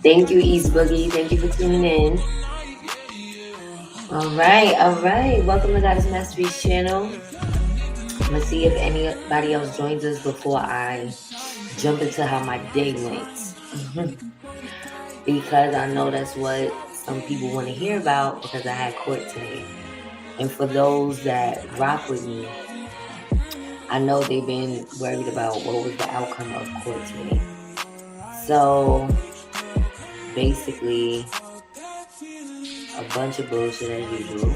Thank you, East Boogie. Thank you for tuning in. All right. Welcome to Goddess Masterpiece channel. Let's see if anybody else joins us before I jump into how my day went. Because I know that's what some people want to hear about, because I had court today. And for those that rock with me, I know they've been worried about what was the outcome of court today. So basically, a bunch of bullshit as usual.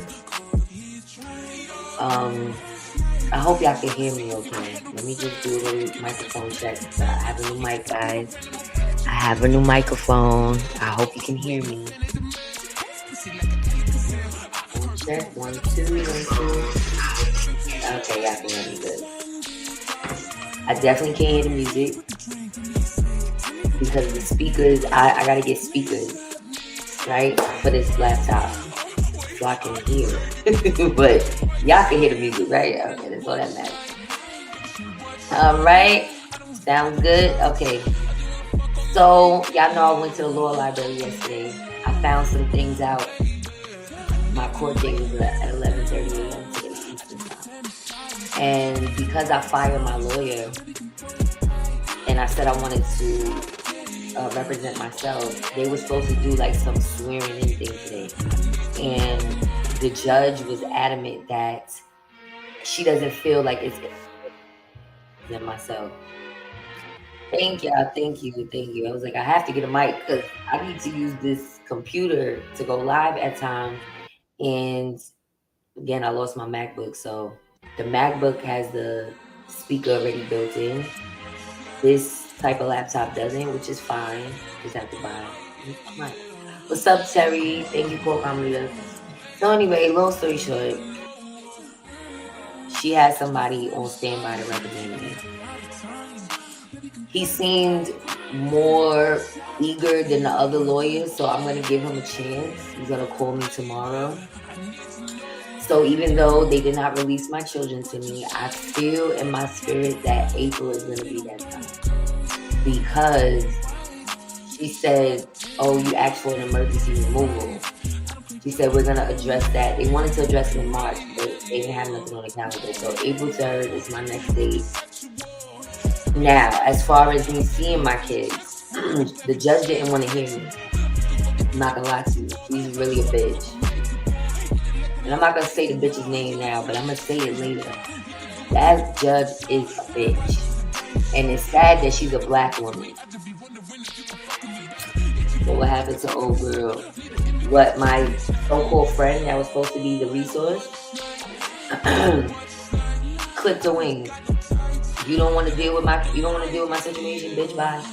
I hope y'all can hear me okay. Let me just do a little microphone check. I have a new mic, guys. I have a new microphone. I hope you can hear me. Check 1 2 1 2. Okay, y'all can hear me good. I definitely can't hear the music because the speakers. I gotta get speakers, right, for this laptop so I can hear. But y'all can hear the music, right? Okay, that's all that matters. All right, sounds good. Okay, so y'all know I went to the law library yesterday. I found some things out. My court date was at 11:30 a.m. today, Eastern time. And because I fired my lawyer and I said I wanted to represent myself, they were supposed to do like some swearing in thing today. And the judge was adamant that she doesn't feel like it's than myself. Thank you. I was like, I have to get a mic because I need to use this computer to go live at times. And again, I lost my MacBook, so the MacBook has the speaker already built in. This type of laptop doesn't, which is fine. Just have to buy it. What's up, Terry? Thank you, Corkamlia. So anyway, long story short, she had somebody on standby to represent me. He seemed more eager than the other lawyers, so I'm going to give him a chance. He's going to call me tomorrow. So even though they did not release my children to me, I feel in my spirit that April is going to be that time. Because she said, oh, you asked for an emergency removal. She said, we're going to address that. They wanted to address it in March, but they didn't have nothing on the calendar. So April 3rd is my next date. Now, as far as me seeing my kids, the judge didn't want to hear me. I'm not going to lie to you. She's really a bitch. And I'm not going to say the bitch's name now, but I'm going to say it later. That judge is a bitch. And it's sad that she's a black woman. So what happened to old girl? What, my so-called friend that was supposed to be the resource? Clipped her wings. You don't want to deal with my situation, bitch, bye.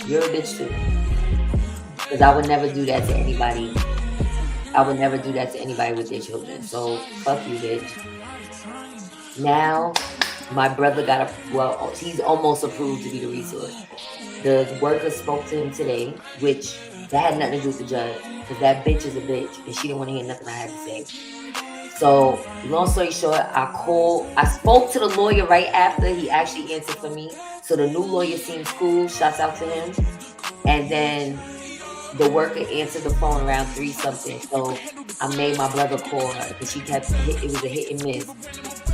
You're a bitch too. Because I would never do that to anybody. I would never do that to anybody with their children. So, fuck you, bitch. Now, my brother he's almost approved to be the resource. The worker spoke to him today, which that had nothing to do with the judge. Because that bitch is a bitch. And she didn't want to hear nothing I had to say. So, long story short, I spoke to the lawyer right after he actually answered for me. So the new lawyer seems cool. Shouts out to him. And then the worker answered the phone around 3 something. So I made my brother call her because it was a hit and miss.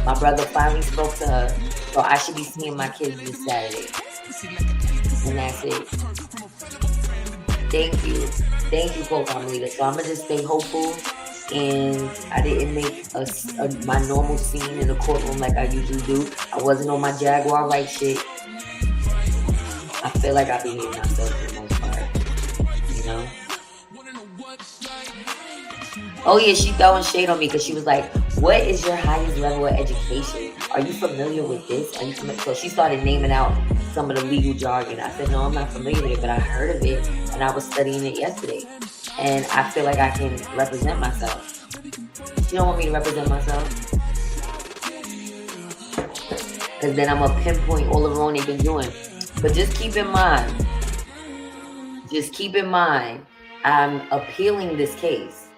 My brother finally spoke to her. So I should be seeing my kids this Saturday. And that's it. Thank you. Thank you, Coco Leader. So I'm going to just stay hopeful. And I didn't make my normal scene in the courtroom like I usually do. I wasn't on my Jaguar Wright shit. I feel like I behaved myself for the most part, you know? Oh yeah, she throwing shade on me because she was like, "What is your highest level of education? Are you familiar with this? Are you familiar?" So she started naming out some of the legal jargon. I said, "No, I'm not familiar with it, but I heard of it and I was studying it yesterday, and I feel like I can represent myself." She don't want me to represent myself because then I'm gonna pinpoint all the wrong they've been doing. But just keep in mind, I'm appealing this case.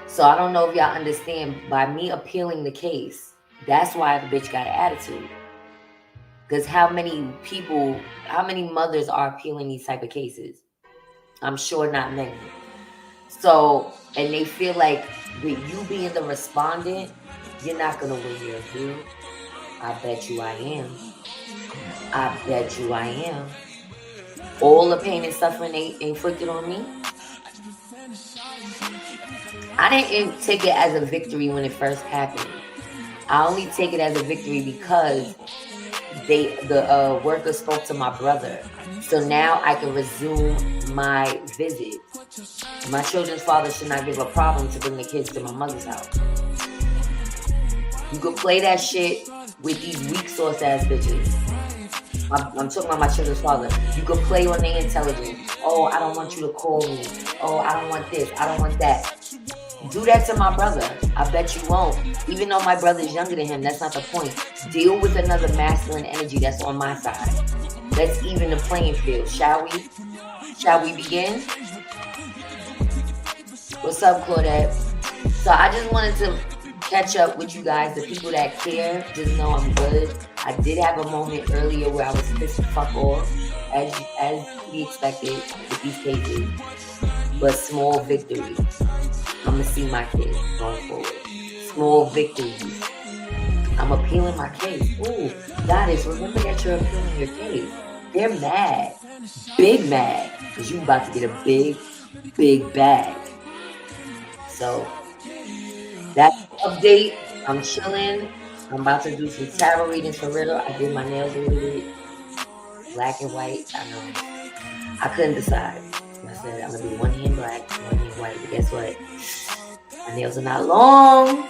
So I don't know if y'all understand, by me appealing the case, that's why the bitch got an attitude. Because how many mothers are appealing these type of cases? I'm sure not many. So, and they feel like with you being the respondent, you're not going to win your appeal. I bet you I am. All the pain and suffering they inflicted on me, I didn't take it as a victory when it first happened. I only take it as a victory because the worker spoke to my brother. So now I can resume my visit. My children's father should not give a problem to bring the kids to my mother's house. You could play that shit with these weak sauce ass bitches. I'm talking about my children's father. You could play on their intelligence. Oh, I don't want you to call me. Oh, I don't want this. I don't want that. Do that to my brother. I bet you won't. Even though my brother is younger than him, that's not the point. Deal with another masculine energy that's on my side. Let's even the playing field, shall we? Shall we begin? What's up, Claudette? So I just wanted to catch up with you guys, the people that care. Just know I'm good. I did have a moment earlier where I was pissed the fuck off, as we expected with these cases. But small victories. I'm gonna see my kids going forward. Small victories. I'm appealing my case. Ooh, Goddess, remember that you're appealing your case. They're mad. Big mad. Because you about to get a big, big bag. So, that's the update. I'm chilling. I'm about to do some tarot readings for Riddle. I did my nails a little bit. Black and white. I know. I couldn't decide. I said I'm going to do one hand black, one hand white. But guess what? My nails are not long.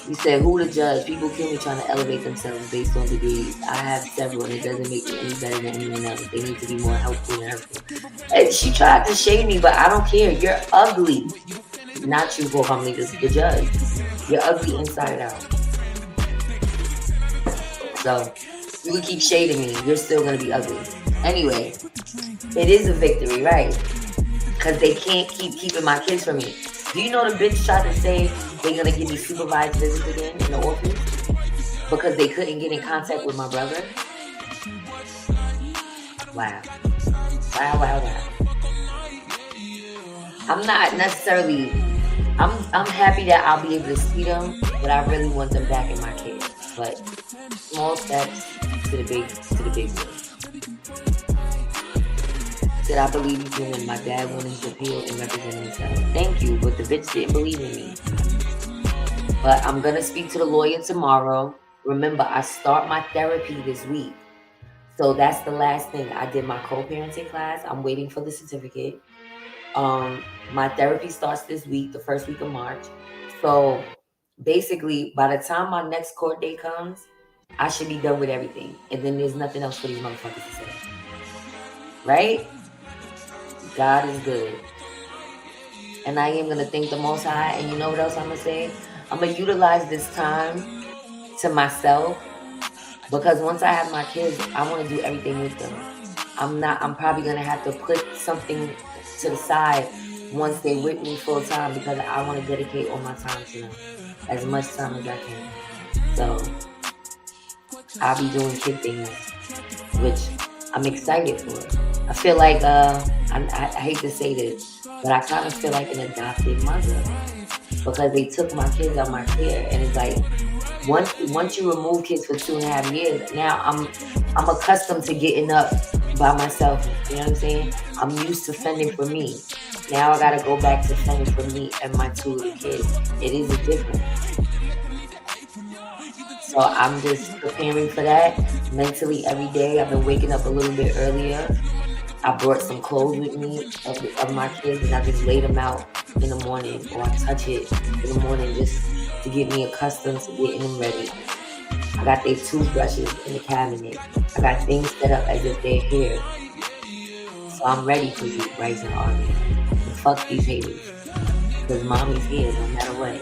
You said, who the judge? People kill me trying to elevate themselves based on degrees. I have several, and it doesn't make me any better than anyone else. They need to be more helpful and everything. And she tried to shade me, but I don't care. You're ugly. Not you, for me, the judge. You're ugly inside out. So, you can keep shading me. You're still going to be ugly. Anyway, it is a victory, right? Because they can't keep keeping my kids from me. Do you know the bitch tried to say they're going to give me supervised visits again in the office? Because they couldn't get in contact with my brother? Wow. I'm not necessarily... I'm happy that I'll be able to see them, but I really want them back in my care. But small steps to the big one. Said I believe you can win. My dad won his appeal and represented himself. Thank you, but the bitch didn't believe in me. But I'm gonna speak to the lawyer tomorrow. Remember, I start my therapy this week. So that's the last thing. I did my co-parenting class. I'm waiting for the certificate. My therapy starts this week, the first week of March. So basically, by the time my next court date comes, I should be done with everything. And then there's nothing else for these motherfuckers to say. Right? God is good. And I am going to thank the Most High. And you know what else I'm going to say? I'm going to utilize this time to myself. Because once I have my kids, I want to do everything with them. I'm probably going to have to put something to the side once they're with me full time, because I want to dedicate all my time to them. As much time as I can. So, I'll be doing kid things, which I'm excited for. I feel like, I hate to say this, but I kind of feel like an adopted mother. Because they took my kids out my care. And it's like, once you remove kids for 2.5 years, now I'm accustomed to getting up by myself. You know what I'm saying? I'm used to fending for me. Now I gotta go back to fending for me and my 2 little kids. It is a difference. So I'm just preparing for that mentally every day. I've been waking up a little bit earlier I brought some clothes with me of my kids, and I just laid them out in the morning, or I touch it in the morning just to get me accustomed to getting them ready. I got their toothbrushes in the cabinet. I got things set up as if they're here. So I'm ready for you, Bryce and Army. And fuck these haters. Because mommy's here no matter what.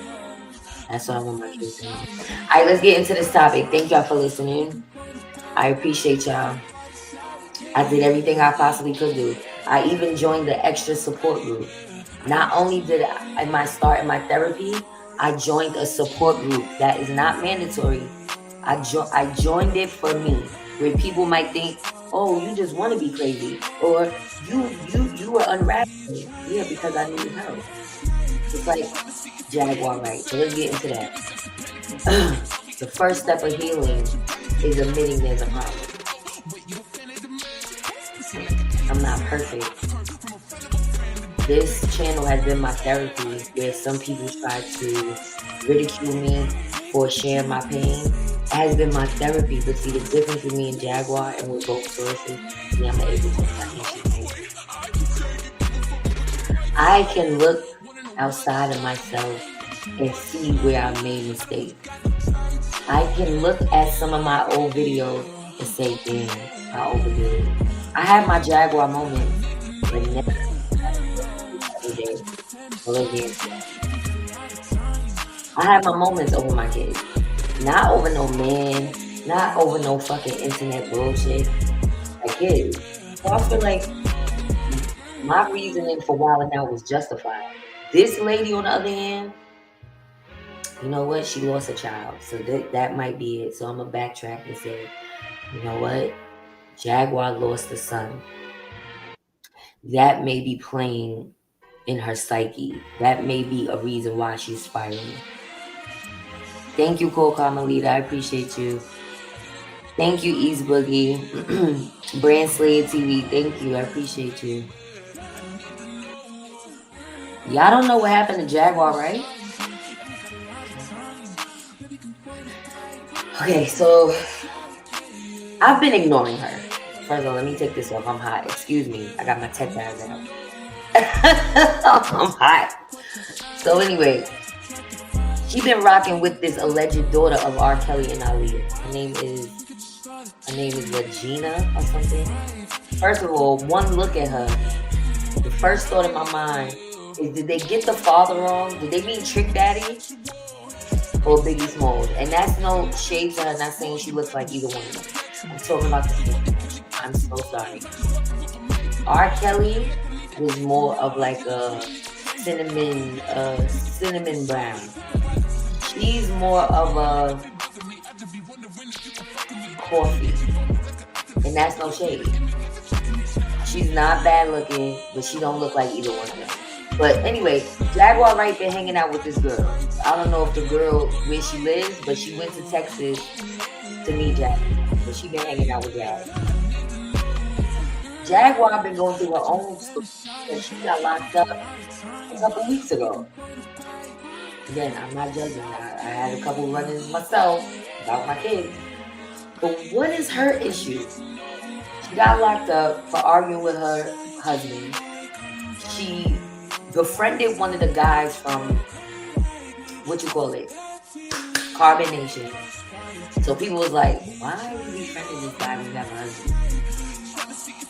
That's what I want my kids to know. Alright, let's get into this topic. Thank y'all for listening. I appreciate y'all. I did everything I possibly could do. I even joined the extra support group. Not only did I start in my therapy, I joined a support group that is not mandatory. I joined it for me, where people might think, oh, you just want to be crazy, or you were unraveling. Yeah, because I needed help. It's like Jaguar Wright. So let's get into that. The first step of healing is admitting there's a problem. I'm not perfect. This channel has been my therapy, where some people try to ridicule me for sharing my pain. It has been my therapy, but see the difference with me and Jaguar, and with both sources, see, I'm able to I can look outside of myself and see where I made mistakes. I can look at some of my old videos and say, damn, I overdid it. I had my Jaguar moments, but never every day. I had my moments over my kids. Not over no man, not over no fucking internet bullshit. My kids. So I feel like my reasoning for wilding out was justified. This lady, on the other hand, you know what? She lost a child. So that might be it. So I'm going to backtrack and say, you know what? Jaguar lost a son. That may be playing in her psyche. That may be a reason why she's spiraling. Thank you, Cole Carmelita. I appreciate you. Thank you, East Boogie. Brand Slayer TV. Thank you. I appreciate you. Y'all don't know what happened to Jaguar, right? Okay, so I've been ignoring her. First of all, let me take this off. I'm hot. Excuse me. I got my tech bags out. I'm hot. So anyway, she's been rocking with this alleged daughter of R. Kelly and Aaliyah. Her name is Regina or something. First of all, one look at her, the first thought in my mind is, did they get the father wrong? Did they mean Trick Daddy or Biggie Smalls? And that's no shade to her. Not saying she looks like either one of them. I'm talking about the skin. I'm so sorry. R. Kelly was more of like a cinnamon brown. She's more of a coffee, and that's no shade. She's not bad looking, but she don't look like either one of them. But anyway, Jaguar Wright been hanging out with this girl. I don't know if the girl where she lives, but she went to Texas to meet Jaguar. But she been hanging out with Jaguar. Jaguar been going through her own story because she got locked up a couple weeks ago. Again, I'm not judging. I had a couple run-ins myself about my kids. But what is her issue? She got locked up for arguing with her husband. She befriended one of the guys from, Carbon Nation. So people was like, why are you befriending this guy when you have a husband?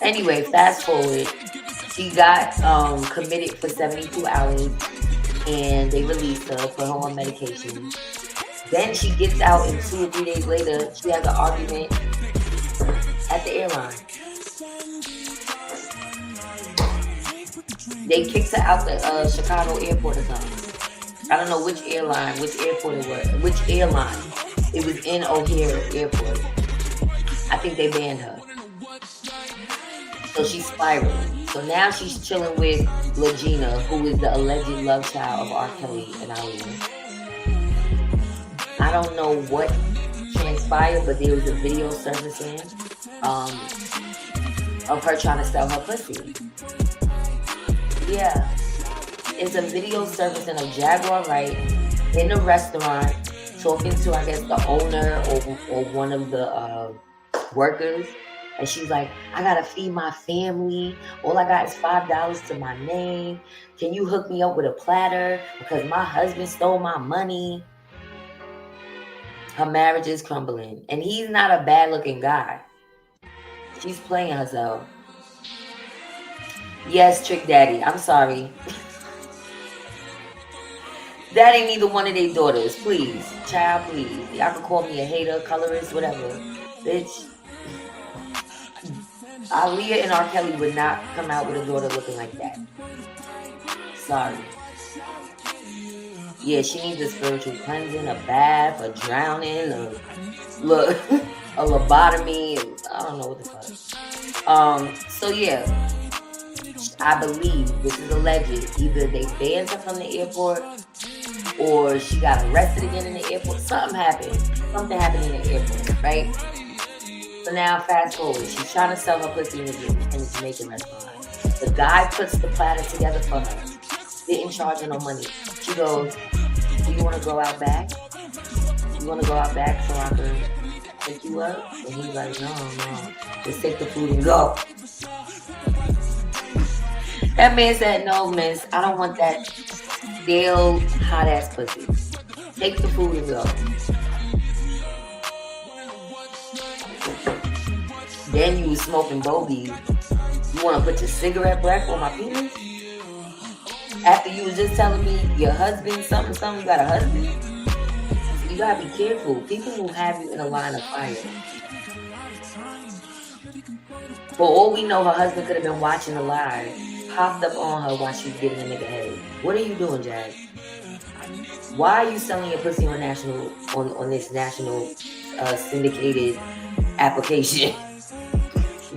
Anyway, fast forward. She got committed for 72 hours. And they released her, put her on medication. Then she gets out, and 2 or 3 days later, she has an argument at the airline. They kicked her out the Chicago airport or something. I don't know which airline, which airport it was, which airline. It was in O'Hare Airport. I think they banned her. So she's spiraling. So now she's chilling with Regina, who is the alleged love child of R. Kelly and Aaliyah. I don't know what transpired, but there was a video surfacing of her trying to sell her pussy. Yeah. It's a video surfacing of Jaguar Wright in a restaurant talking to, I guess, the owner or one of the workers. And she's like, I gotta feed my family. All I got is $5 to my name. Can you hook me up with a platter? Because my husband stole my money. Her marriage is crumbling. And he's not a bad looking guy. She's playing herself. Yes, Trick Daddy. I'm sorry. That ain't neither one of their daughters. Please. Child, please. Y'all can call me a hater, colorist, whatever. Bitch. Aaliyah and R. Kelly would not come out with a daughter looking like that. Sorry. Yeah, she needs a spiritual cleansing, a bath, a drowning, a lobotomy. I don't know what the fuck. So yeah, I believe, this is alleged, either they banned her from the airport or she got arrested again in the airport. Something happened. Something happened in the airport, right? So now fast forward, she's trying to sell her pussy in the Jamaican restaurant. The guy puts the platter together for her. Didn't charge her no money. She goes, do you want to go out back? You want to go out back so I can pick you up? And he's like, no. Just take the food and go. That man said, no, miss, I don't want that stale, hot-ass pussy. Take the food and go. Then you was smoking bogeys. You want to put your cigarette breath on my penis? After you was just telling me your husband, something, you got a husband? You gotta be careful. People will have you in a line of fire. For all we know, her husband could have been watching the live, popped up on her while she was getting a nigga head. What are you doing, Jag? Why are you selling your pussy on this national syndicated application?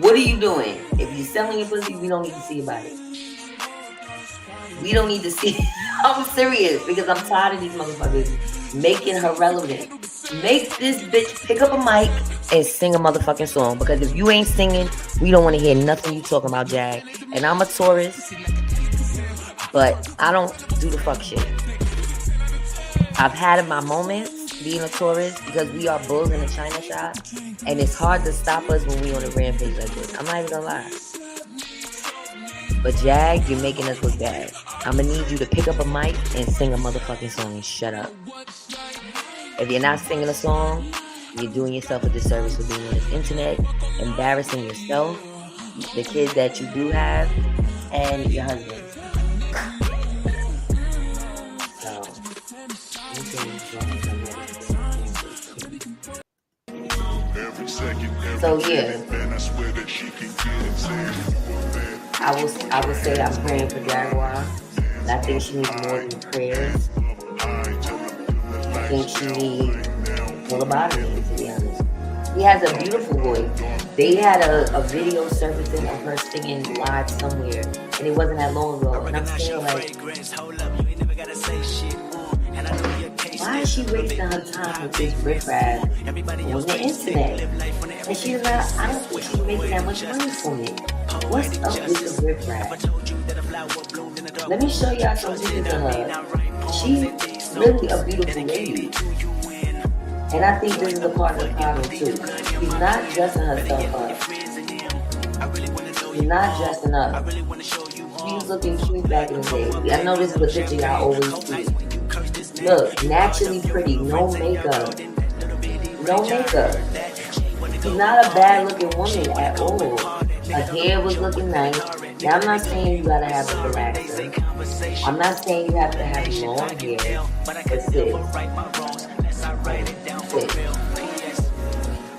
What are you doing? If you're selling your pussy, we don't need to see about it. We don't need to see. I'm serious because I'm tired of these motherfuckers making her relevant. Make this bitch pick up a mic and sing a motherfucking song. Because if you ain't singing, we don't want to hear nothing you talking about, Jag. And I'm a Taurus, but I don't do the fuck shit. I've had my moments being a Taurus because we are bulls in a china shop, and it's hard to stop us when we on a rampage like this. I'm not even gonna lie. But Jag, you're making us look bad. I'm gonna need you to pick up a mic and sing a motherfucking song and shut up. If you're not singing a song, you're doing yourself a disservice for being on this internet, embarrassing yourself, the kids that you do have, and your husband. So yeah, I would say I'm praying for Jaguar. I think she needs more than prayers. I think she needs more about it, to be honest. He has a beautiful voice. They had a video surfacing of her singing live somewhere, and it wasn't that long ago. And I'm still like, why is she wasting her time with this riffraff on the internet? And she's not, I don't think she's making that much money from it. What's up with this riffraff? Let me show y'all some pictures of her. She's really a beautiful lady. And I think this is a part of the problem too. She's not dressing herself up. She's not dressing up. She was looking cute back in the day. I know this is a picture y'all always see. Look, naturally pretty, no makeup. No makeup. She's not a bad looking woman at all. Her hair was looking nice. Now I'm not saying you gotta have a relaxer. I'm not saying you have to have long hair. But sis,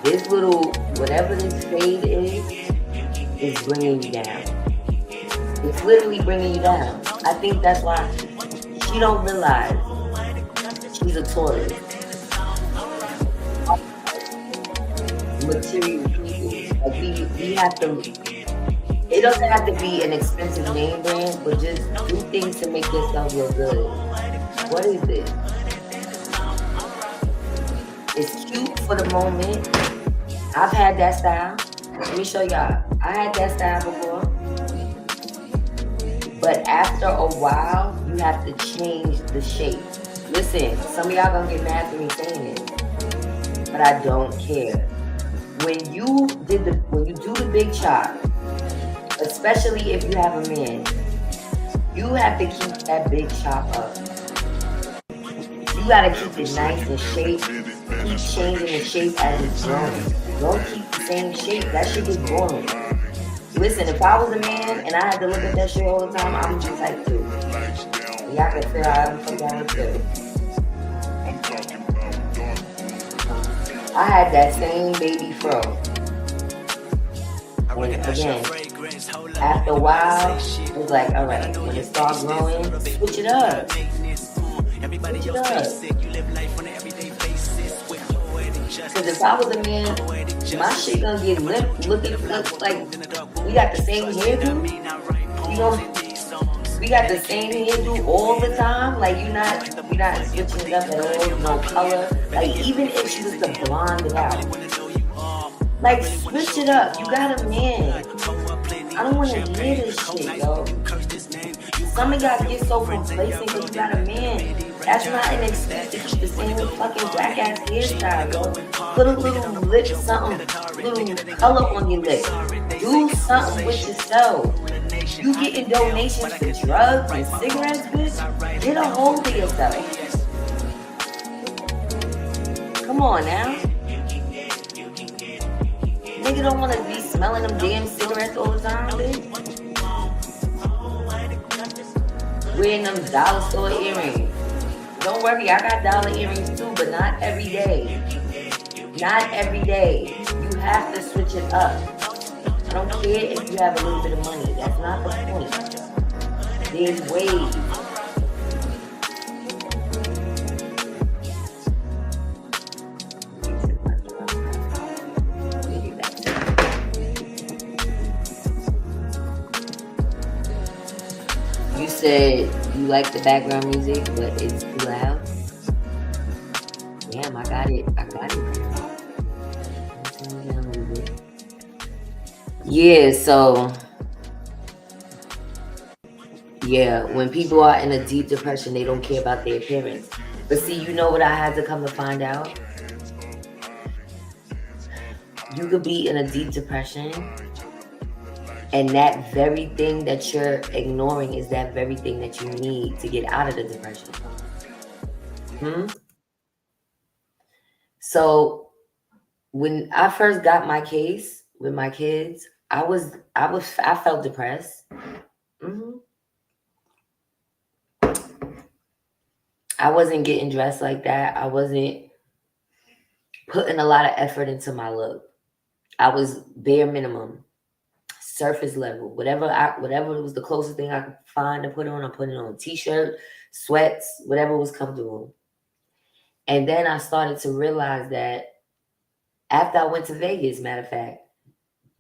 this little, whatever this fade is bringing you down. It's literally bringing you down. I think that's why she don't realize she's a Taurus. Material people. Like we have to, it doesn't have to be an expensive name brand, but just do things to make yourself feel good. What is it? It's cute for the moment. I've had that style. Let me show y'all. I had that style before. But after a while, you have to change the shape. Listen, some of y'all gonna get mad for me saying this, but I don't care. when you do the big chop, especially if you have a man, you have to keep that big chop up. You gotta keep it nice and shape. Keep changing the shape as it's growing. Don't keep the same shape. That shit gets boring. Listen, if I was a man and I had to look at that shit all the time, I would be type 2. Y'all can feel how the fuck y'all would feel. I had that same baby fro. And again, after a while, it was like, all right, when it starts growing, switch it up. Switch it up. Because if I was a man, my shit gonna get limp, looking like we got the same hairdo. We got the same hairdo all the time. Like you're not switching it up at all. No color. Like even if she was to blonde it out, like switch it up. You got a man. I don't want to hear this shit, yo. Some of y'all get so complacent because you got a man. That's not an excuse to keep the same fucking black ass hairstyle, yo. Put a little lip something, little color on your lip. Do something with yourself. You getting donations for drugs and cigarettes, bitch? Get a hold of yourself. Come on now. Nigga don't want to be smelling them damn cigarettes all the time, bitch. Wearing them dollar store earrings. Don't worry, I got dollar earrings too, but not every day. Not every day. You have to switch it up. I don't care if you have a little bit of money. That's not the point. There's ways. You said you like the background music, but it's too loud. Damn, I got it. Yeah, so yeah, when people are in a deep depression, they don't care about their appearance. But see, you know what I had to come to find out? You could be in a deep depression, and that very thing that you're ignoring is that very thing that you need to get out of the depression. So when I first got my case with my kids, I felt depressed. I wasn't getting dressed like that. I wasn't putting a lot of effort into my look. I was bare minimum, surface level. Whatever was the closest thing I could find to put on, I put it on. T-shirt, sweats, whatever was comfortable. And then I started to realize that after I went to Vegas, matter of fact,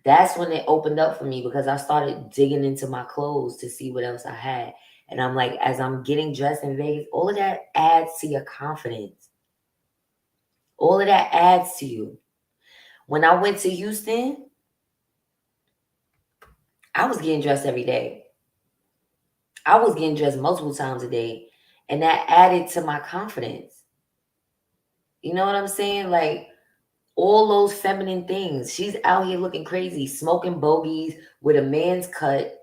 that's when it opened up for me because I started digging into my clothes to see what else I had. And I'm like, as I'm getting dressed in Vegas, all of that adds to your confidence. All of that adds to you. When I went to Houston, I was getting dressed every day. I was getting dressed multiple times a day. And that added to my confidence. You know what I'm saying? Like, all those feminine things. She's out here looking crazy, smoking bogeys with a man's cut.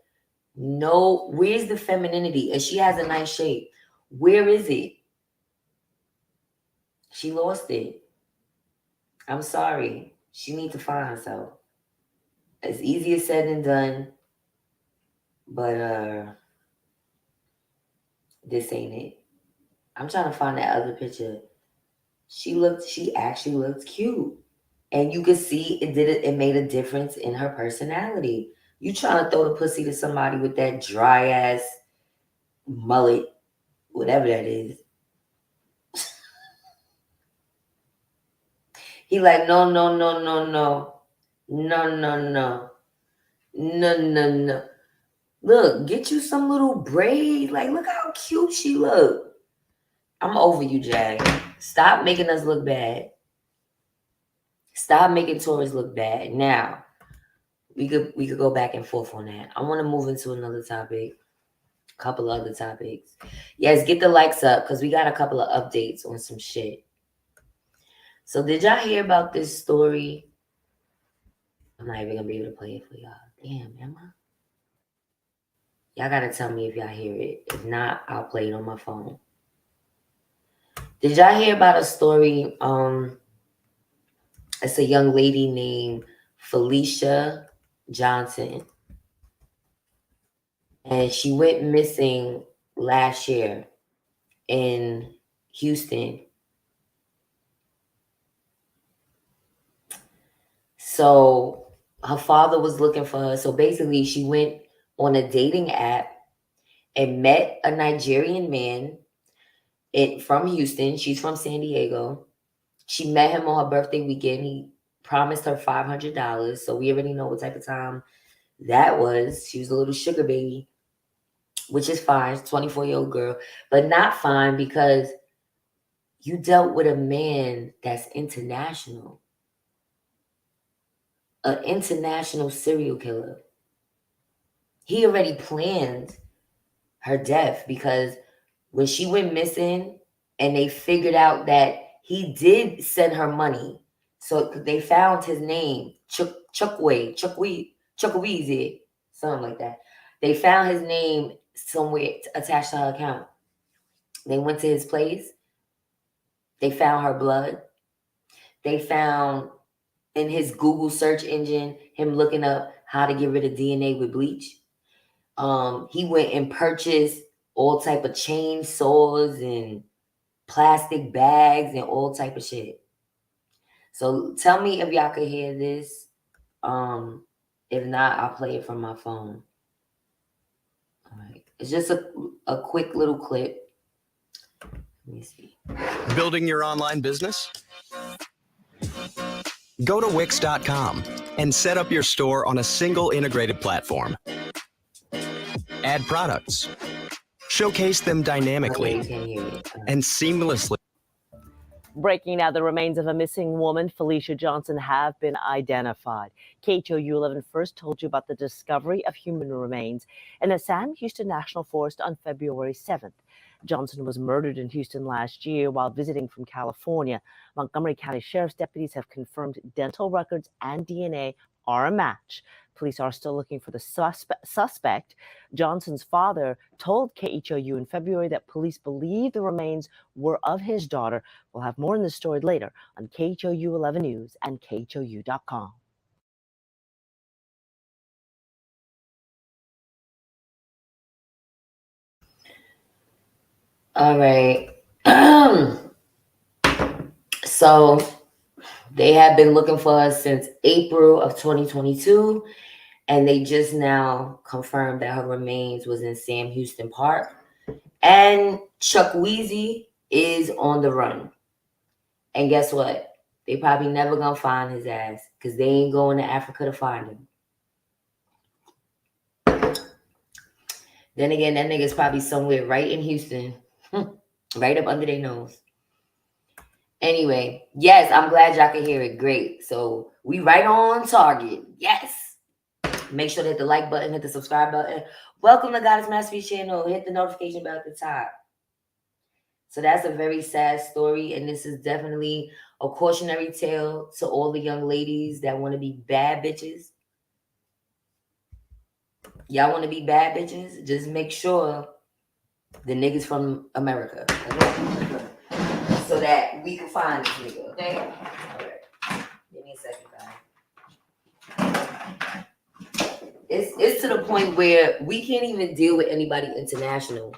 No, where's the femininity? And she has a nice shape. Where is it? She lost it. I'm sorry. She needs to find herself. It's easier said than done. But this ain't it. I'm trying to find that other picture. She actually looked cute. And you could see it made a difference in her personality. You trying to throw the pussy to somebody with that dry ass mullet, whatever that is. He like, no. Look, get you some little braids. Like, look how cute she look. I'm over you, Jag. Stop making us look bad. Stop making tourists look bad. Now, we could go back and forth on that. I want to move into another topic. A couple of other topics. Yes, get the likes up because we got a couple of updates on some shit. So did y'all hear about this story I'm not even gonna be able to play it for y'all. Damn, am I? Y'all gotta tell me if y'all hear it. If not, I'll play it on my phone. Did y'all hear about a story? It's a young lady named Felicia Johnson. And she went missing last year in Houston. So her father was looking for her. So basically, she went on a dating app and met a Nigerian man from Houston. She's from San Diego. She met him on her birthday weekend. He promised her $500. So we already know what type of time that was. She was a little sugar baby, which is fine. 24-year-old girl, but not fine because you dealt with a man that's international, an international serial killer. He already planned her death because when she went missing and they figured out that he did send her money. So they found his name, Chuckweezy, something like that. They found his name somewhere attached to her account. They went to his place. They found her blood. They found in his Google search engine him looking up how to get rid of DNA with bleach. He went and purchased all type of chainsaws and plastic bags and all type of shit. So tell me if y'all could hear this. If not, I'll play it from my phone. All right. It's just a quick little clip. Let me see. Building your online business? Go to Wix.com and set up your store on a single integrated platform. Add products. Showcase them dynamically and seamlessly. Breaking now, the remains of a missing woman, Felicia Johnson, have been identified. KHOU 11 first told you about the discovery of human remains in the Sam Houston National Forest on February 7th. Johnson was murdered in Houston last year while visiting from California. Montgomery County Sheriff's deputies have confirmed dental records and DNA are a match. Police are still looking for the suspect. Johnson's father told KHOU in February that police believe the remains were of his daughter. We'll have more on this story later on KHOU 11 News and KHOU.com. All right. So they have been looking for us since April of 2022, and they just now confirmed that her remains was in Sam Houston Park. And Chuckweezy is on the run. And guess what? They probably never gonna find his ass because they ain't going to Africa to find him. Then again, that nigga's probably somewhere right in Houston, right up under their nose. Anyway, yes, I'm glad y'all can hear it. Great. So we right on target. Yes. Make sure to hit the like button, hit the subscribe button. Welcome to Goddess Masterpiece channel. Hit the notification bell at the top. So that's a very sad story, and this is definitely a cautionary tale to all the young ladies that want to be bad bitches. Y'all want to be bad bitches? Just make sure the niggas from America, okay? So that we can find this nigga, okay? All right. Give me a second, guys. It's to the point where we can't even deal with anybody international.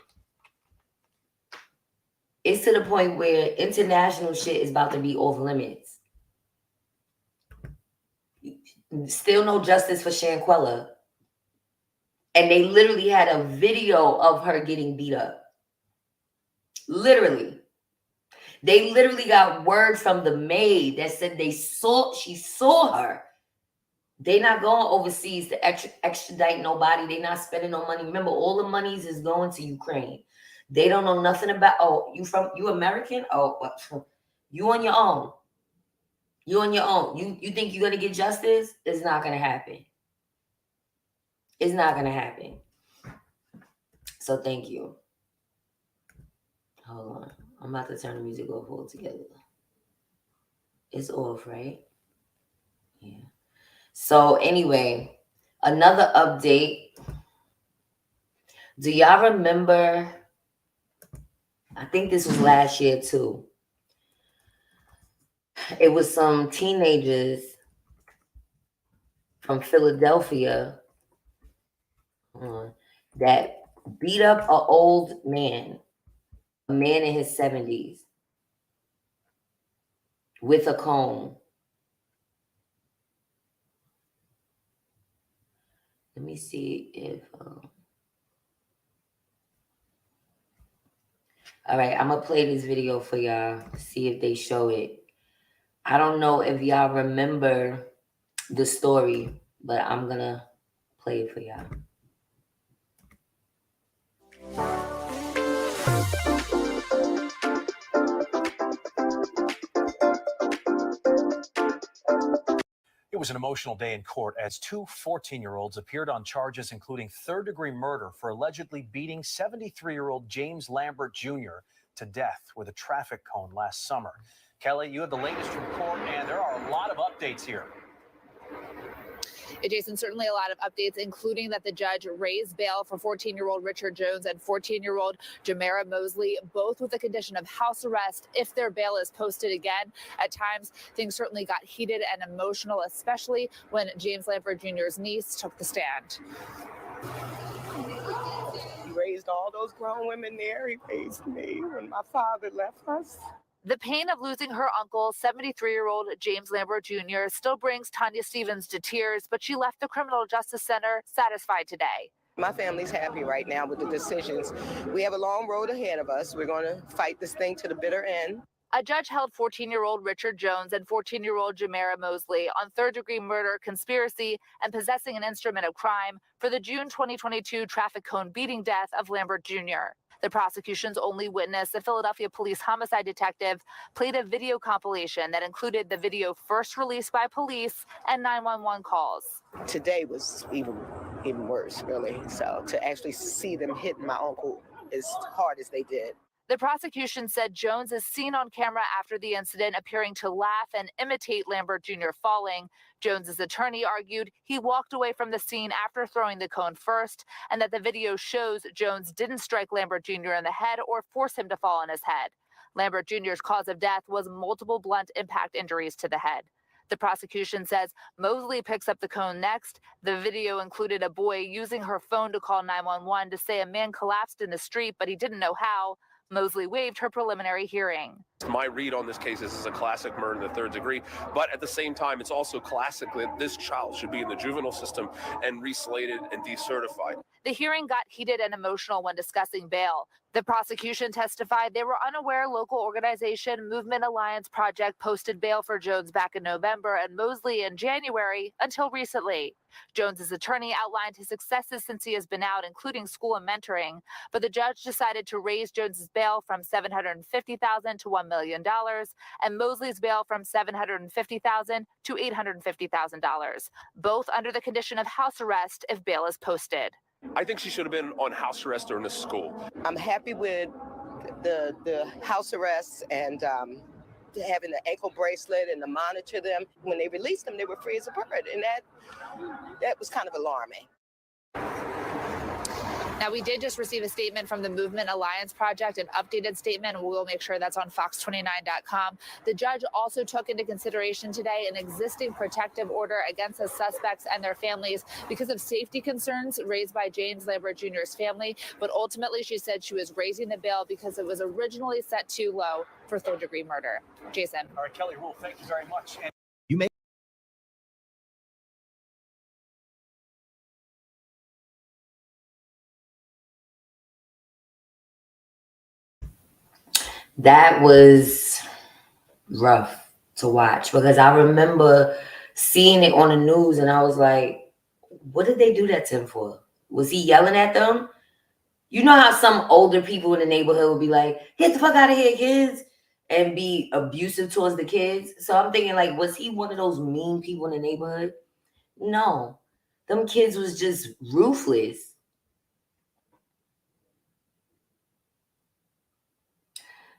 It's to the point where international shit is about to be off limits. Still no justice for Shanquella. And they literally had a video of her getting beat up. Literally. They literally got word from the maid that said she saw her. They not going overseas to extradite nobody. They not spending no money. Remember, all the monies is going to Ukraine. They don't know nothing about, you American? Oh, you on your own. You on your own. You think you're going to get justice? It's not going to happen. It's not going to happen. So thank you. Hold on. I'm about to turn the music off altogether. It's off, right? Yeah. So anyway, another update. Do y'all remember? I think this was last year too. It was some teenagers from Philadelphia that beat up an old man, a man in his 70s, with a comb. Let me see if... all right, I'm going to play this video for y'all, see if they show it. I don't know if y'all remember the story, but I'm going to play it for y'all. It was an emotional day in court as two 14-year-olds appeared on charges including third-degree murder for allegedly beating 73-year-old James Lambert Jr. to death with a traffic cone last summer. Kelly, you have the latest from court, and there are a lot of updates here. Jason, certainly a lot of updates, including that the judge raised bail for 14-year-old Richard Jones and 14-year-old Jamara Mosley, both with the condition of house arrest if their bail is posted again. At times, things certainly got heated and emotional, especially when James Lambert Jr.'s niece took the stand. He raised all those grown women there. He raised me when my father left us. The pain of losing her uncle, 73-year-old James Lambert Jr., still brings Tanya Stevens to tears, but she left the Criminal Justice Center satisfied today. My family's happy right now with the decisions. We have a long road ahead of us. We're going to fight this thing to the bitter end. A judge held 14-year-old Richard Jones and 14-year-old Jamara Mosley on third-degree murder, conspiracy, and possessing an instrument of crime for the June 2022 traffic cone beating death of Lambert Jr. The prosecution's only witness, the Philadelphia police homicide detective, played a video compilation that included the video first released by police and 911 calls. Today was even worse, really. So to actually see them hitting my uncle as hard as they did. The prosecution said Jones is seen on camera after the incident appearing to laugh and imitate Lambert Jr. falling. Jones's attorney argued he walked away from the scene after throwing the cone first, and that the video shows Jones didn't strike Lambert Jr. in the head or force him to fall on his head. Lambert Jr.'s cause of death was multiple blunt impact injuries to the head. The prosecution says Mosley picks up the cone next. The video included a boy using her phone to call 911 to say a man collapsed in the street, but he didn't know how. Mosley waived her preliminary hearing. My read on this case is it's a classic murder in the third degree, but at the same time, it's also classic that this child should be in the juvenile system and reslated and decertified. The hearing got heated and emotional when discussing bail. The prosecution testified they were unaware local organization Movement Alliance Project posted bail for Jones back in November and Mosley in January until recently. Jones's attorney outlined his successes since he has been out, including school and mentoring, but the judge decided to raise Jones's bail from $750,000 to $1 million and Mosley's bail from $750,000 to $850,000, both under the condition of house arrest if bail is posted. I think she should have been on house arrest during the school. I'm happy with the house arrests and having the ankle bracelet and to monitor them. When they released them, they were free as a bird, and that was kind of alarming. Now, we did just receive a statement from the Movement Alliance Project, an updated statement. We'll make sure that's on fox29.com. The judge also took into consideration today an existing protective order against the suspects and their families because of safety concerns raised by James Lambert Jr.'s family. But ultimately, she said she was raising the bail because it was originally set too low for third-degree murder. Jason. All right, Kelly Rule, thank you very much. You may That was rough to watch because I remember seeing it on the news and I was like, what did they do that to him for? Was he yelling at them? You know how some older people in the neighborhood would be like, get the fuck out of here, kids, and be abusive towards the kids. So I'm thinking, like, was he one of those mean people in the neighborhood? No. Them kids was just ruthless.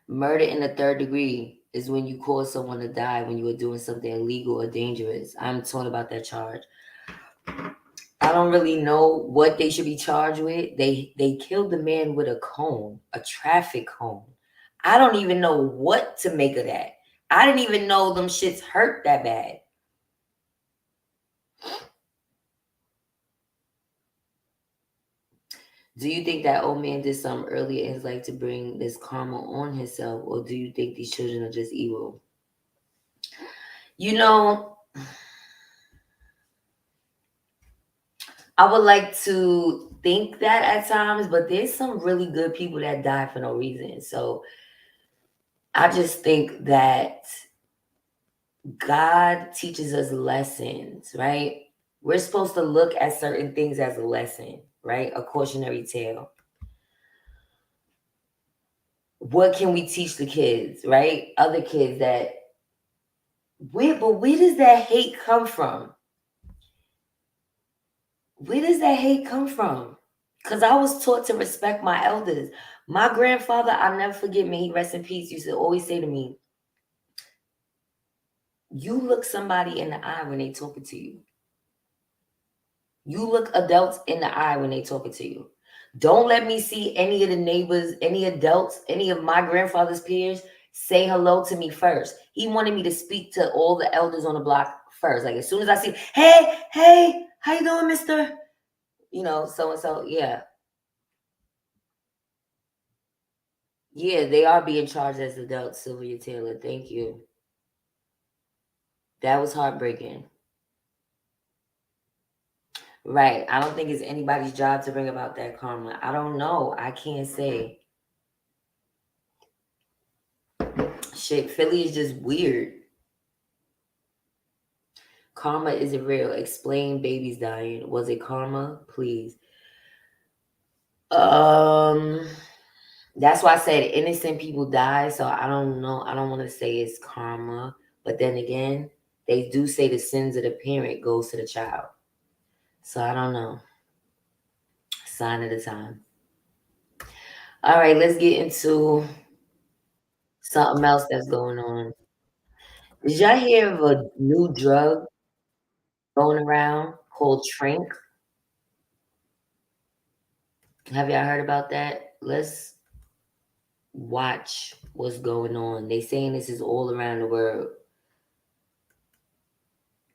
Murder in the third degree is when you cause someone to die when you are doing something illegal or dangerous. I'm talking about that charge. I don't really know what they should be charged with. They killed the man with a cone, a traffic cone. I don't even know what to make of that. I didn't even know them shits hurt that bad. Do you think that old man did something earlier in his life to bring this karma on himself, or do you think these children are just evil? You know, I would like to think that at times, but there's some really good people that die for no reason. So I just think that God teaches us lessons, right? We're supposed to look at certain things as a lesson, right? A cautionary tale. What can we teach the kids, right? Other kids that where does that hate come from? Where does that hate come from? Because I was taught to respect my elders. My grandfather, I'll never forget, may he rest in peace, used to always say to me, you look somebody in the eye when they talking to you. You look adults in the eye when they talking to you. Don't let me see any of the neighbors, any adults, any of my grandfather's peers say hello to me first. He wanted me to speak to all the elders on the block first. Like as soon as I see, hey, how you doing, mister? You know, so-and-so, yeah. Yeah, they are being charged as adults, Sylvia Taylor. Thank you. That was heartbreaking. Right. I don't think it's anybody's job to bring about that karma. I don't know. I can't say. Shit, Philly is just weird. Karma isn't real. Explain babies dying. Was it karma? Please. That's why I said innocent people die. So I don't know. I don't want to say it's karma. But then again, they do say the sins of the parent goes to the child. So I don't know. Sign of the time. All right, let's get into something else that's going on. Did y'all hear of a new drug going around called Trink? Have y'all heard about that? Let's watch what's going on. They saying this is all around the world.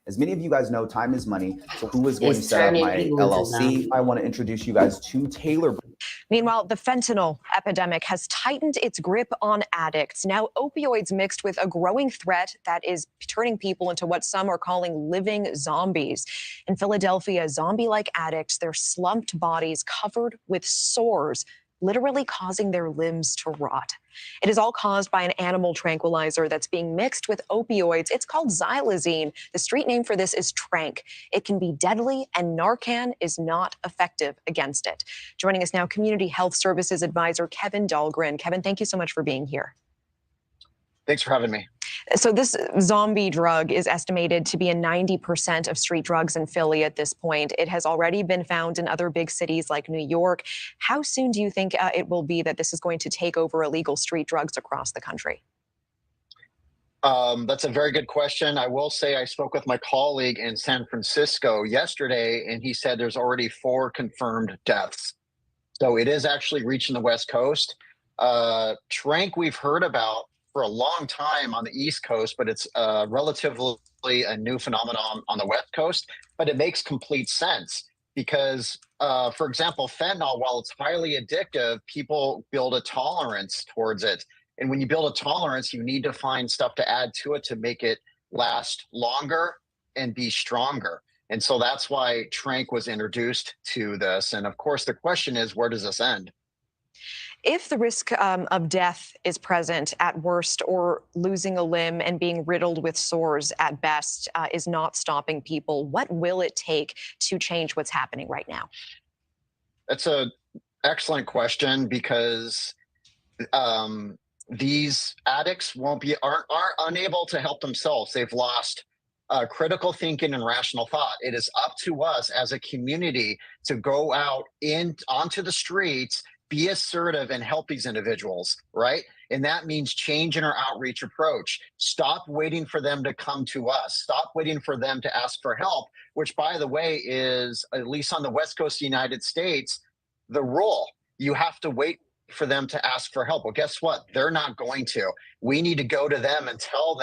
As many of you guys know, time is money. So who is going to set up my LLC? I want to introduce you guys to Taylor. Meanwhile, the fentanyl epidemic has tightened its grip on addicts. Now, opioids mixed with a growing threat that is turning people into what some are calling living zombies. In Philadelphia, zombie-like addicts, their slumped bodies covered with sores, literally causing their limbs to rot. It is all caused by an animal tranquilizer that's being mixed with opioids. It's called xylazine. The street name for this is Trank. It can be deadly, and Narcan is not effective against it. Joining us now, Community Health Services Advisor Kevin Dahlgren. Kevin, thank you so much for being here. Thanks for having me. So this zombie drug is estimated to be in 90% of street drugs in Philly at this point. It has already been found in other big cities like New York. How soon do you think it will be that this is going to take over illegal street drugs across the country? That's a very good question. I will say I spoke with my colleague in San Francisco yesterday, and he said there's already 4 confirmed deaths. So it is actually reaching the West Coast. Trank we've heard about for a long time on the East Coast, but it's relatively a new phenomenon on the West Coast. But it makes complete sense because, for example, fentanyl, while it's highly addictive, people build a tolerance towards it. And when you build a tolerance, you need to find stuff to add to it to make it last longer and be stronger. And so that's why Trank was introduced to this. And of course, the question is, where does this end? If the risk of death is present at worst, or losing a limb and being riddled with sores at best is not stopping people, what will it take to change what's happening right now? That's an excellent question, because these addicts aren't unable to help themselves. They've lost critical thinking and rational thought. It is up to us as a community to go out onto the streets, be assertive, and help these individuals, right? And that means change in our outreach approach. Stop waiting for them to come to us. Stop waiting for them to ask for help, which, by the way, is, at least on the West Coast of the United States, the rule. You have to wait for them to ask for help. Well, guess what? They're not going to. We need to go to them and tell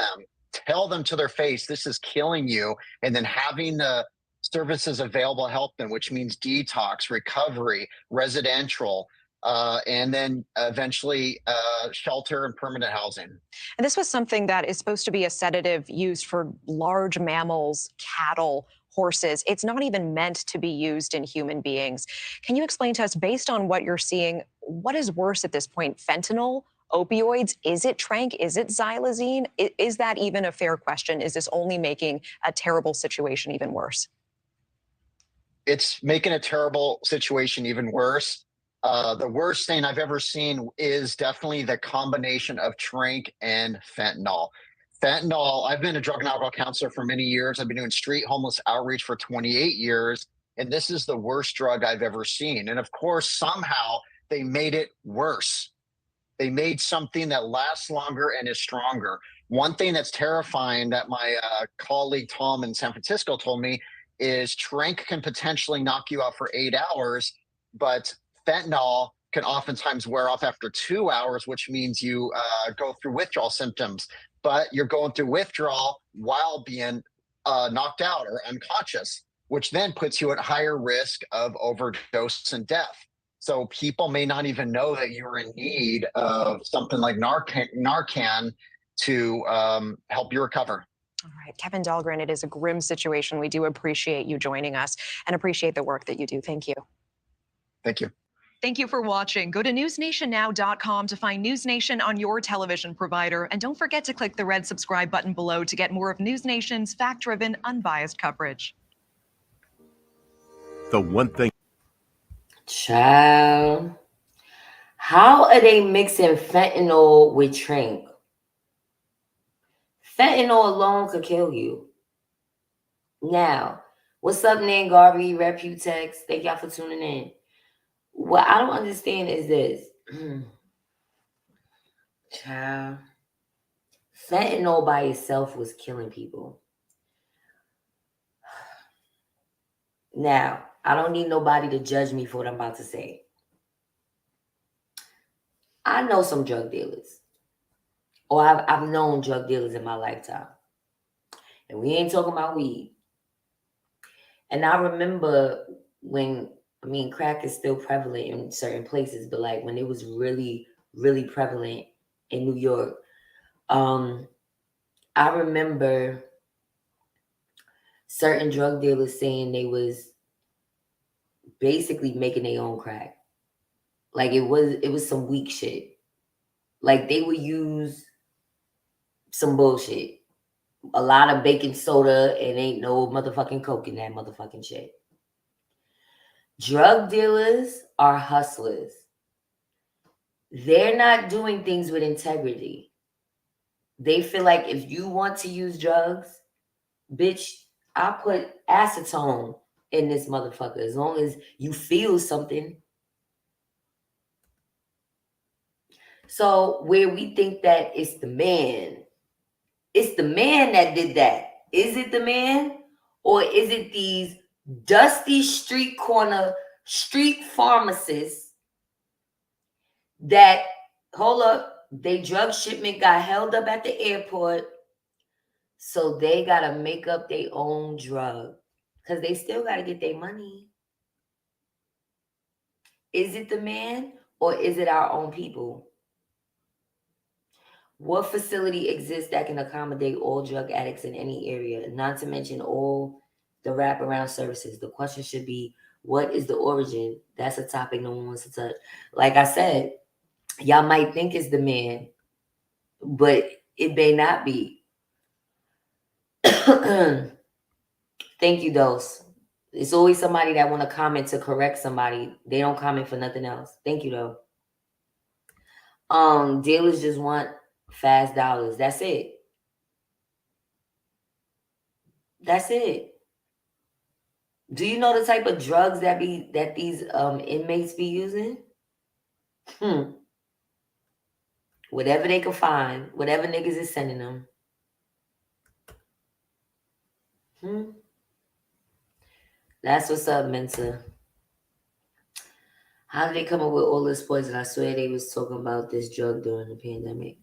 them to their face, this is killing you. And then having the services available to help them, which means detox, recovery, residential, and then eventually shelter and permanent housing. And this was something that is supposed to be a sedative used for large mammals, cattle, horses. It's not even meant to be used in human beings. Can you explain to us, based on what you're seeing, what is worse at this point? Fentanyl, opioids? Is it tranq? Is it xylazine? Is that even a fair question? Is this only making a terrible situation even worse? It's making a terrible situation even worse. The worst thing I've ever seen is definitely the combination of tranq and fentanyl. Fentanyl, I've been a drug and alcohol counselor for many years. I've been doing street homeless outreach for 28 years, and this is the worst drug I've ever seen. And of course, somehow they made it worse. They made something that lasts longer and is stronger. One thing that's terrifying that my colleague Tom in San Francisco told me is tranq can potentially knock you out for 8 hours, but fentanyl can oftentimes wear off after 2 hours, which means you go through withdrawal symptoms. But you're going through withdrawal while being knocked out or unconscious, which then puts you at higher risk of overdose and death. So people may not even know that you're in need of something like Narcan to help you recover. All right, Kevin Dahlgren, it is a grim situation. We do appreciate you joining us and appreciate the work that you do. Thank you. Thank you. Thank you for watching. Go to newsnationnow.com to find News Nation on your television provider. And don't forget to click the red subscribe button below to get more of News Nation's fact-driven, unbiased coverage. The one thing. Child, how are they mixing fentanyl with tranq? Fentanyl alone could kill you. Now, what's up, Nan Garvey, Reputex? Thank y'all for tuning in. What I don't understand is this. Child, fentanyl by itself was killing people. Now, I don't need nobody to judge me for what I'm about to say. I know some drug dealers. Or I've known drug dealers in my lifetime. And we ain't talking about weed. And I remember when, crack is still prevalent in certain places, but like when it was really, really prevalent in New York, I remember certain drug dealers saying they was basically making their own crack. Like it was some weak shit. Like they would use some bullshit. A lot of baking soda and ain't no motherfucking coke in that motherfucking shit. Drug dealers are hustlers. They're not doing things with integrity. They feel like if you want to use drugs, bitch, I put acetone in this motherfucker as long as you feel something. So where we think that it's the man that did that. Is it the man? Or is it these dusty street corner, street pharmacists that, hold up, they drug shipment got held up at the airport, so they got to make up their own drug because they still got to get their money. Is it the man or is it our own people? What facility exists that can accommodate all drug addicts in any area, not to mention all the wraparound services? The question should be, what is the origin? That's a topic no one wants to touch. Like I said, y'all might think it's the man, but it may not be. Thank you, Dose. It's always somebody that want to comment to correct somebody. They don't comment for nothing else. Thank you, though. Dealers just want fast dollars. That's it. That's it. Do you know the type of drugs that these inmates be using? Whatever they can find, whatever niggas is sending them. That's what's up, Mensa. How did they come up with all this poison? I swear they was talking about this drug during the pandemic.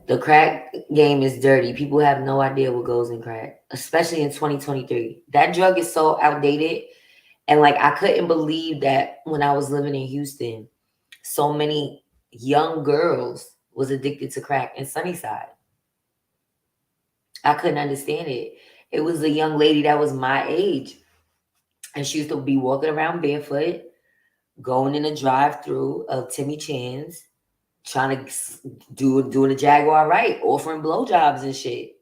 The crack game is dirty. People have no idea what goes in crack, especially in 2023. That drug is so outdated. And like, I couldn't believe that when I was living in Houston, so many young girls was addicted to crack in Sunnyside. I couldn't understand it. It was a young lady that was my age. And she used to be walking around barefoot, going in a drive-through of Timmy Chan's, trying to doing a Jaguar Wright, offering blowjobs and shit.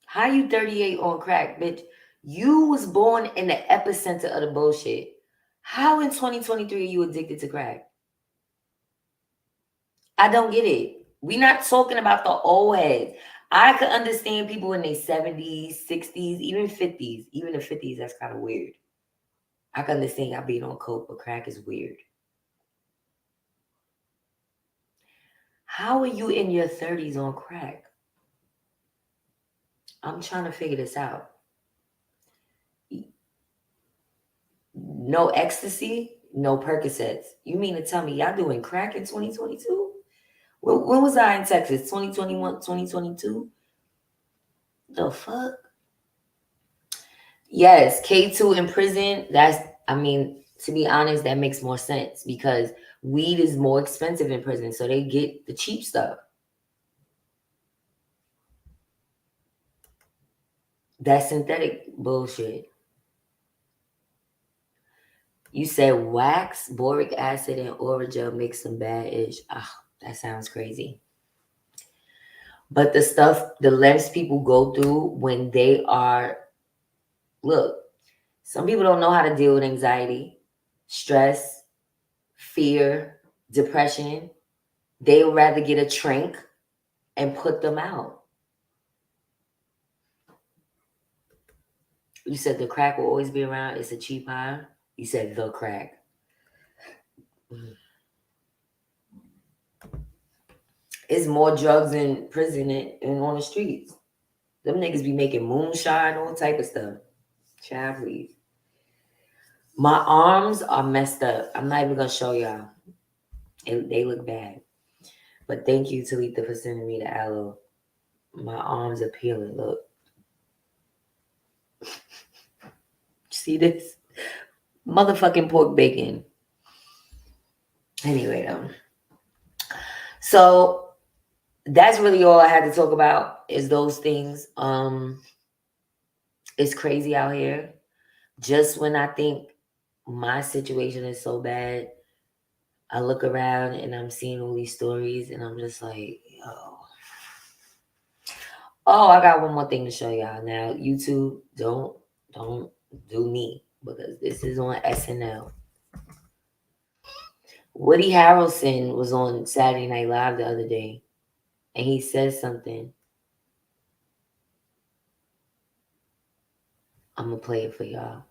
How you 38 on crack, bitch? You was born in the epicenter of the bullshit. How in 2023 are you addicted to crack? I don't get it. We're not talking about the old heads. I could understand people in their 70s, 60s, even 50s. Even the 50s, that's kind of weird. I can understand y'all being on coke, but crack is weird. How are you in your 30s on crack? I'm trying to figure this out. No ecstasy, no Percocets. You mean to tell me y'all doing crack in 2022? When was I in Texas? 2021, 2022? The fuck? Yes, K2 in prison. To be honest, that makes more sense because weed is more expensive in prison, so they get the cheap stuff. That's synthetic bullshit. You said wax, boric acid, and Orajel makes some bad ish. That sounds crazy. But the stuff, the lengths people go through when they are, look, some people don't know how to deal with anxiety, stress, fear, depression. They would rather get a drink and put them out. You said the crack will always be around. It's a cheap high. You said the crack. It's more drugs in prison and on the streets. Them niggas be making moonshine, all type of stuff. Child, please. My arms are messed up. I'm not even going to show y'all. They look bad. But thank you, Talitha, for sending me the aloe. My arms are peeling. Look. See this? Motherfucking pork bacon. Anyway, so that's really all I had to talk about is those things. It's crazy out here. Just when I think my situation is so bad, I look around and I'm seeing all these stories and I'm just like, yo. Oh, I got one more thing to show y'all. Now, YouTube, don't do me because this is on SNL. Woody Harrelson was on Saturday Night Live the other day and he said something. I'm going to play it for y'all.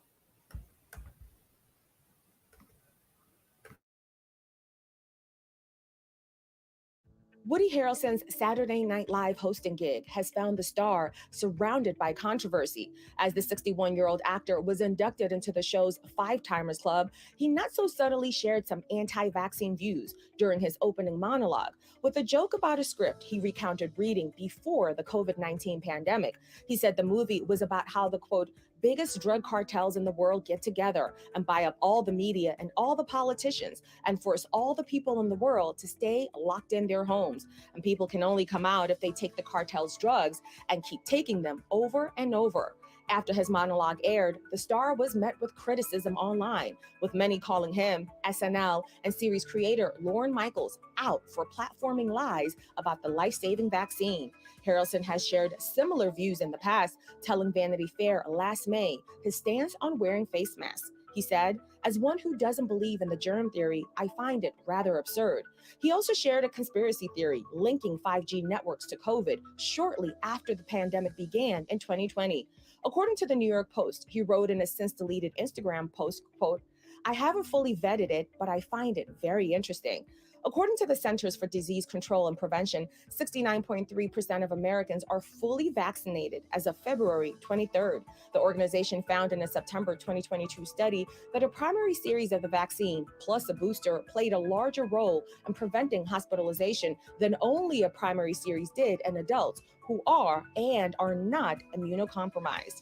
Woody Harrelson's Saturday Night Live hosting gig has found the star surrounded by controversy. As the 61-year-old actor was inducted into the show's Five Timers Club, he not so subtly shared some anti-vaccine views during his opening monologue. With a joke about a script he recounted reading before the COVID-19 pandemic, he said the movie was about how the, quote, biggest drug cartels in the world get together and buy up all the media and all the politicians and force all the people in the world to stay locked in their homes. And people can only come out if they take the cartel's drugs and keep taking them over and over. After his monologue aired, the star was met with criticism online, with many calling him, SNL, and series creator Lorne Michaels out for platforming lies about the life-saving vaccine. Harrelson has shared similar views in the past, telling Vanity Fair last May his stance on wearing face masks. He said, As one who doesn't believe in the germ theory, I find it rather absurd. He also shared a conspiracy theory linking 5G networks to COVID shortly after the pandemic began in 2020. According to the New York Post, he wrote in a since-deleted Instagram post, quote, "I haven't fully vetted it, but I find it very interesting." According to the Centers for Disease Control and Prevention, 69.3% of Americans are fully vaccinated as of February 23rd. The organization found in a September 2022 study that a primary series of the vaccine plus a booster played a larger role in preventing hospitalization than only a primary series did in adults who are and are not immunocompromised.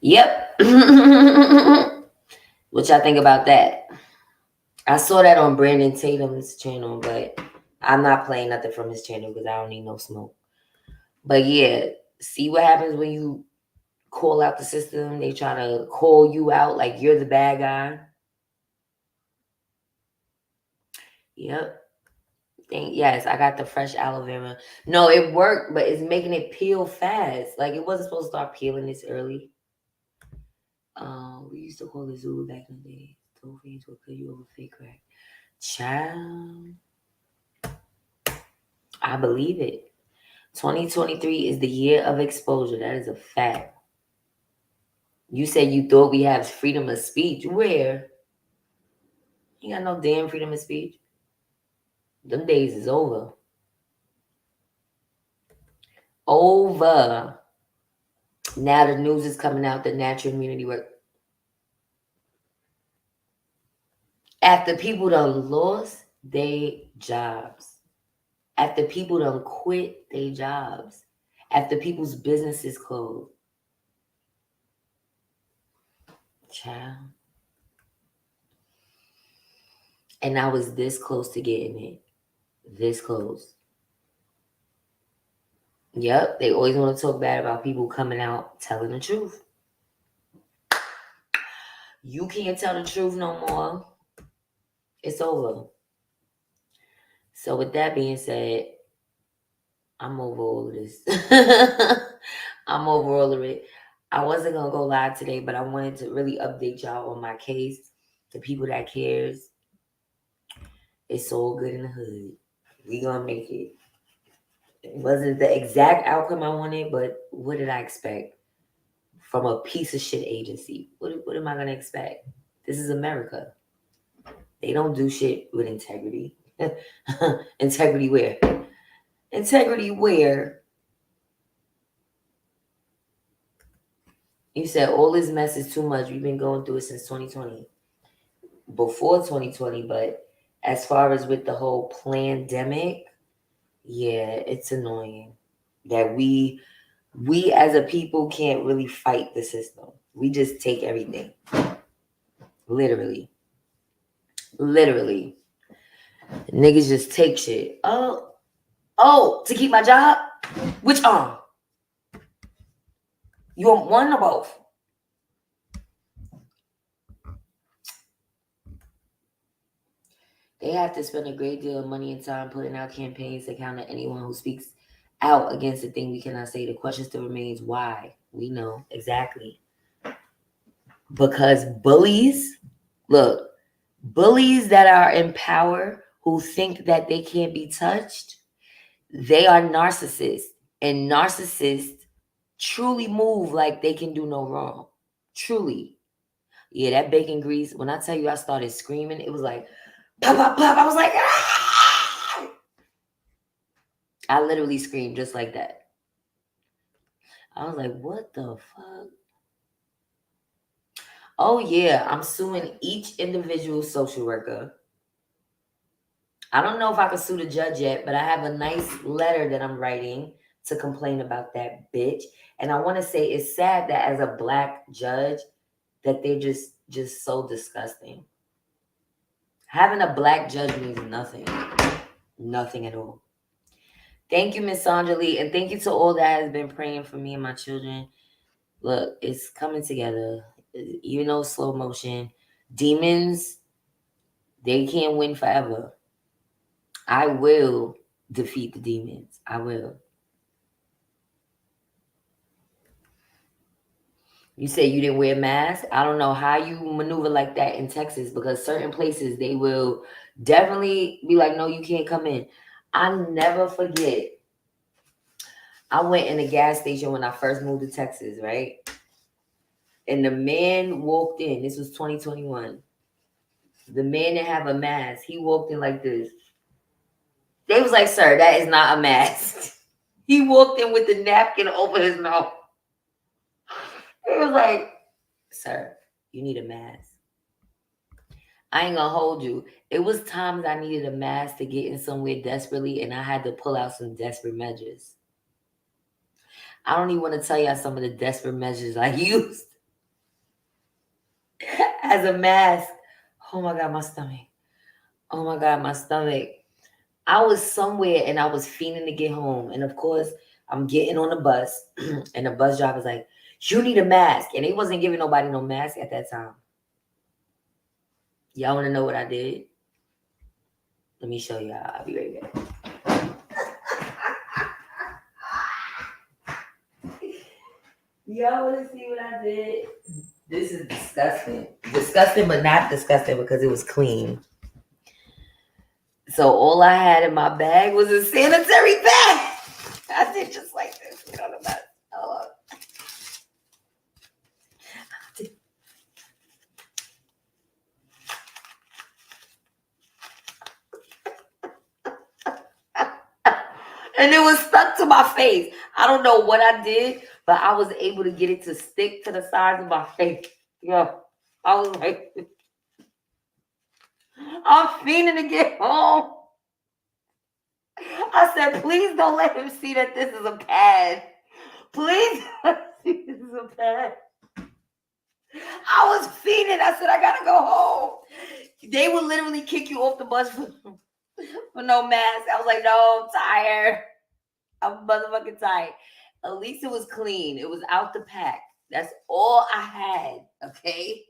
Yep. What y'all think about that? I saw that on Brandon Tatum's channel, but I'm not playing nothing from his channel because I don't need no smoke. But yeah, see what happens when you call out the system. They try to call you out like you're the bad guy. Yep. Yes, I got the fresh aloe vera. No, it worked, but it's making it peel fast. Like it wasn't supposed to start peeling this early. We used to call it Zulu back in the day. Don't forget to cut you over fake crack. Child. I believe it. 2023 is the year of exposure. That is a fact. You said you thought we have freedom of speech. Where? You got no damn freedom of speech. Them days is over. Over. Now the news is coming out that natural immunity work. After people done lost their jobs. After people done quit their jobs. After people's businesses closed. Child. And I was this close to getting it. This close. Yep, they always want to talk bad about people coming out telling the truth. You can't tell the truth no more. It's over. So with that being said, I'm over all of this. I'm over all of it. I wasn't going to go live today, but I wanted to really update y'all on my case. The people that cares. It's all good in the hood. We going to make it. It wasn't the exact outcome I wanted, but what did I expect from a piece of shit agency? What am I going to expect? This is America. They don't do shit with integrity. Integrity where? Integrity where? You said all this mess is too much. We've been going through it since 2020. Before 2020, but as far as with the whole pandemic, yeah, it's annoying that we as a people can't really fight the system. We just take everything. Literally. Niggas just take shit. Oh, to keep my job? Which arm? You want one or both? They have to spend a great deal of money and time putting out campaigns to counter anyone who speaks out against the thing we cannot say. The question still remains why. We know exactly. Because bullies that are in power who think that they can't be touched, they are narcissists. And narcissists truly move like they can do no wrong. Truly. Yeah, that bacon grease, when I tell you I started screaming, it was like, pop, pop, pop. I was like, ah! I literally screamed just like that. I was like, what the fuck? Oh, yeah, I'm suing each individual social worker. I don't know if I can sue the judge yet, but I have a nice letter that I'm writing to complain about that bitch. And I want to say it's sad that as a black judge, that they're just so disgusting. Having a black judge means nothing. Nothing at all. Thank you, Miss Sandra Lee. And thank you to all that has been praying for me and my children. Look, it's coming together. Even though slow motion. Demons, they can't win forever. I will defeat the demons. I will. You say you didn't wear a mask. I don't know how you maneuver like that in Texas, because certain places they will definitely be like, no, you can't come in. I never forget. I went in a gas station when I first moved to Texas, right? And the man walked in. This was 2021. The man didn't have a mask. He walked in like this. They was like, sir, that is not a mask. He walked in with the napkin over his mouth. He was like, sir, you need a mask. I ain't gonna hold you. It was times I needed a mask to get in somewhere desperately, and I had to pull out some desperate measures. I don't even want to tell y'all some of the desperate measures I used as a mask. Oh my God, my stomach. Oh my God, my stomach. I was somewhere and I was fiending to get home. And of course, I'm getting on the bus and the bus driver's like, you need a mask. And he wasn't giving nobody no mask at that time. Y'all want to know what I did? Let me show y'all. I'll be right back. Y'all want to see what I did? This is disgusting. Disgusting, but not disgusting because it was clean. So all I had in my bag was a sanitary bag. I did just like this. Get on the bus. Oh. And it was stuck to my face. I don't know what I did, but I was able to get it to stick to the sides of my face. Yeah. I was like, I'm fiending to get home. I said, please don't let him see that this is a pad. Please don't see this is a pad. I was fiending. I said, I gotta go home. They would literally kick you off the bus for no mask. I was like, no, I'm tired. I'm motherfucking tired. At least it was clean. It was out the pack. That's all I had. Okay.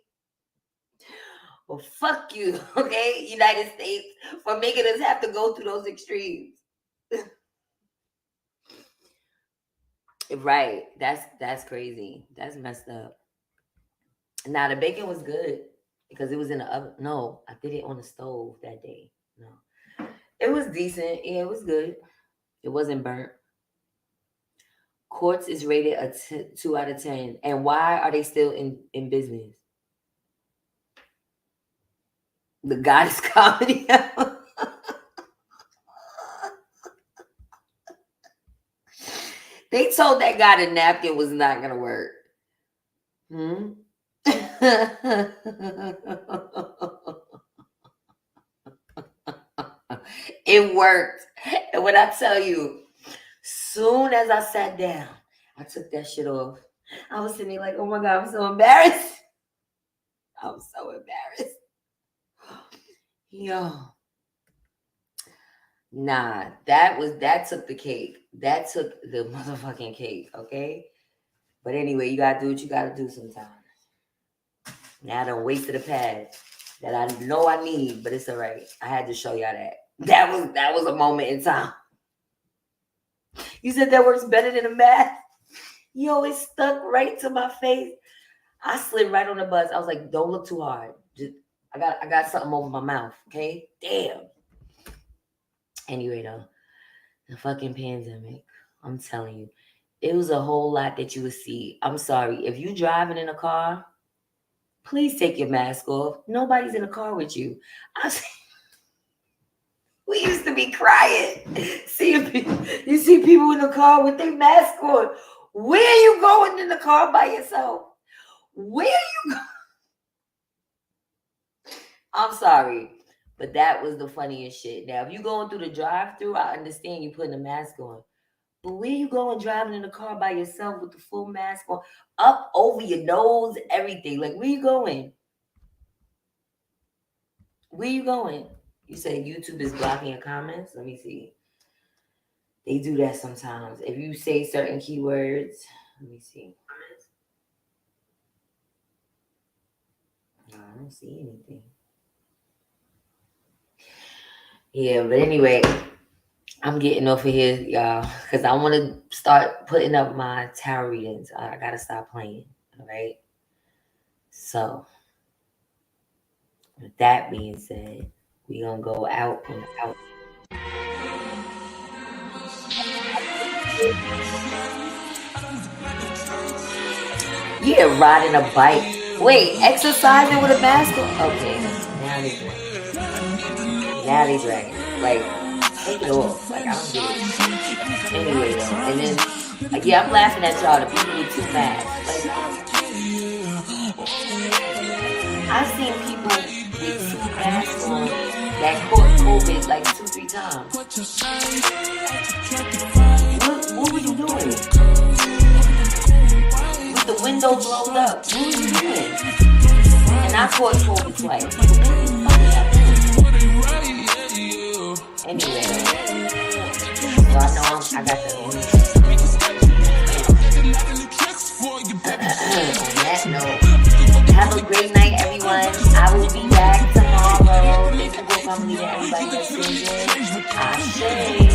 Well, fuck you. Okay, United States, for making us have to go through those extremes. Right. That's crazy. That's messed up. Now the bacon was good because it was in the oven. No, I did it on the stove that day. No. It was decent. Yeah, it was good. It wasn't burnt. Quartz is rated a 2 out of 10. And why are they still in business? The Goddess Comedy. They told that guy the napkin was not going to work. It worked. And when I tell you, soon as I sat down, I took that shit off. I was sitting there like, oh my God, I'm so embarrassed. I'm so embarrassed. Yo. Nah, that took the cake. That took the motherfucking cake, okay? But anyway, you gotta do what you gotta do sometimes. Now I done wasted a pad that I know I need, but it's all right. I had to show y'all that. That was a moment in time. You said that works better than a mask? Yo, it stuck right to my face. I slid right on the bus. I was like, don't look too hard. Just I got something over my mouth, okay? Damn. Anyway, though, the fucking pandemic, I'm telling you, it was a whole lot that you would see. I'm sorry. If you driving in a car, please take your mask off. Nobody's in a car with you. We used to be crying. You see people in the car with their mask on. Where are you going in the car by yourself? Where are you going? I'm sorry, but that was the funniest shit. Now, if you going through the drive-thru, I understand you putting a mask on. But where you going driving in the car by yourself with the full mask on, up over your nose, everything? Like, where you going? Where you going? You say YouTube is blocking your comments? Let me see. They do that sometimes. If you say certain keywords, let me see. No, I don't see anything. Yeah, but anyway, I'm getting off of here, y'all, because I want to start putting up my tarot readings. I got to stop playing, All right. So, with that being said, we gonna go out and out. Yeah, riding a bike. Wait, exercising with a mask on? Okay, now they drag it. Like, take it off. Like, I don't get it. Anyway, though, and then, yeah, I'm laughing at y'all, the people with 2 masks. Like, I've seen people with 2 masks on that caught COVID like 2-3 times. What were you doing? With the windows rolled up. What were you doing? And I caught COVID twice. Anyway, so I know I got the on that note, have a great night, everyone. I will be back tomorrow. Thank you for coming to everybody that's tuned in. I say.